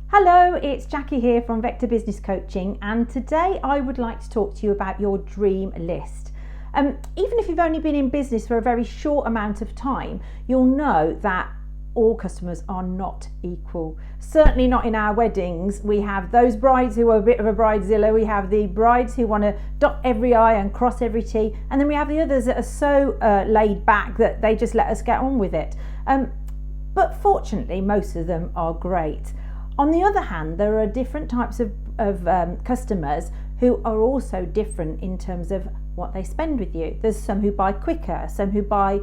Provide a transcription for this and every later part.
Hello, it's Jackie here from Vector Business Coaching, and today I would like to talk to you about your dream list. Even if you've only been in business for a very short amount of time, you'll know that all customers are not equal. Certainly not in our weddings. We have those brides who are a bit of a bridezilla, we have the brides who want to dot every I and cross every T, and then we have the others that are so laid back that they just let us get on with it. But fortunately, most of them are great. On the other hand, there are different types of customers who are also different in terms of what they spend with you. There's some who buy quicker, some who buy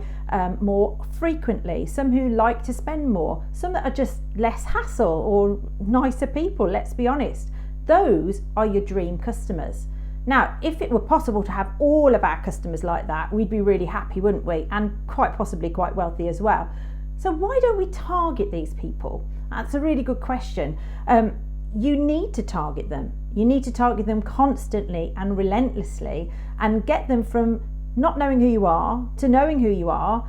more frequently, some who like to spend more, some that are just less hassle or nicer people, let's be honest. Those are your dream customers. Now, if it were possible to have all of our customers like that, we'd be really happy, wouldn't we? And quite possibly quite wealthy as well. So why don't we target these people? That's a really good question. You need to target them. You need to target them constantly and relentlessly and get them from not knowing who you are to knowing who you are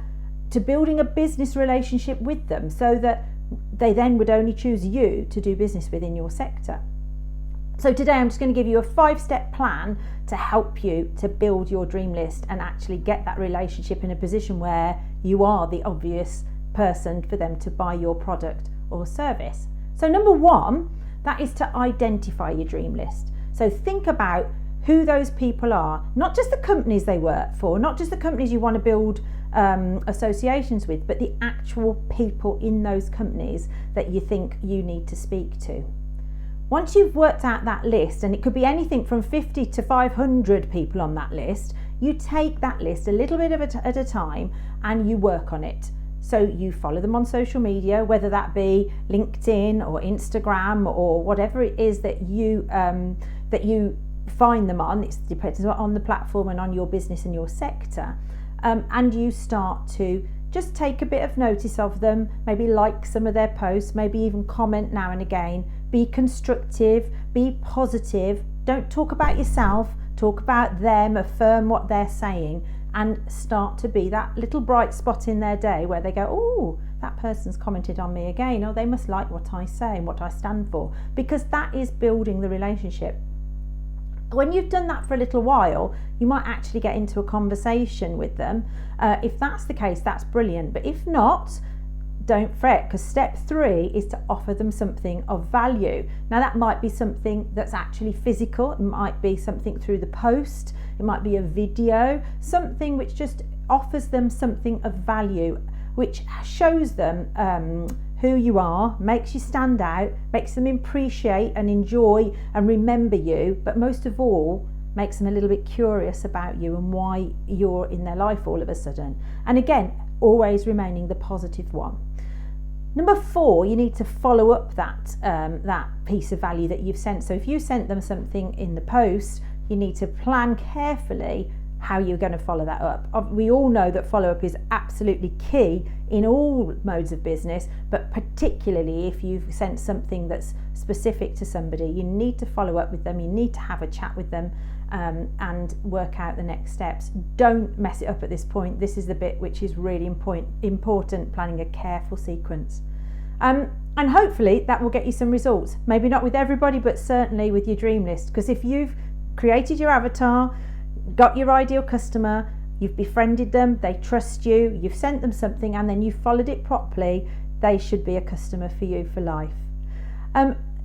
to building a business relationship with them so that they then would only choose you to do business with in your sector. So today I'm just going to give you a 5-step plan to help you to build your dream list and actually get that relationship in a position where you are the obvious person for them to buy your product or service. So number one, that is to identify your dream list. So think about who those people are, not just the companies they work for, not just the companies you want to build associations with, but the actual people in those companies that you think you need to speak to. Once you've worked out that list, and it could be anything from 50 to 500 people on that list, you take that list a little bit at a time and you work on it. So you follow them on social media, whether that be LinkedIn or Instagram or whatever it is that you find them on. It depends on the platform and on your business and your sector. And you start to just take a bit of notice of them, maybe like some of their posts, maybe even comment now and again. Be constructive, be positive. Don't talk about yourself, talk about them, affirm what they're saying, and start to be that little bright spot in their day where they go, oh, that person's commented on me again, or they must like what I say and what I stand for, because that is building the relationship. When you've done that for a little while, you might actually get into a conversation with them. If that's the case, that's brilliant. But if not, don't fret, because step 3 is to offer them something of value. Now that might be something that's actually physical, it might be something through the post, it might be a video, something which just offers them something of value, which shows them who you are, makes you stand out, makes them appreciate and enjoy and remember you, but most of all, makes them a little bit curious about you and why you're in their life all of a sudden. And again, always remaining the positive one. Number 4, you need to follow up that piece of value that you've sent. So if you sent them something in the post, you need to plan carefully how you're going to follow that up. We all know that follow-up is absolutely key in all modes of business, but particularly if you've sent something that's specific to somebody, you need to follow up with them, you need to have a chat with them and work out the next steps. Don't mess it up at this point. This is the bit which is really important, planning a careful sequence. And hopefully that will get you some results. Maybe not with everybody, but certainly with your dream list, because if you've created your avatar, got your ideal customer, you've befriended them, they trust you, you've sent them something, and then you've followed it properly, they should be a customer for you for life.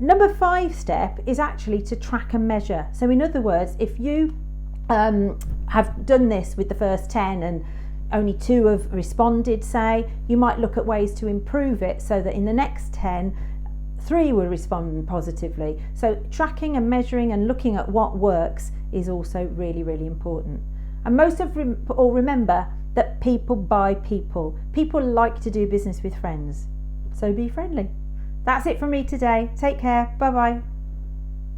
Number 5 step is actually to track and measure. So in other words, if you have done this with the first 10 and only 2 have responded, say, you might look at ways to improve it so that in the next 10, 3 will respond positively. So tracking and measuring and looking at what works is also really, really important. And most of all, remember that people buy people. People like to do business with friends. So be friendly. That's it from me today. Take care. Bye-bye.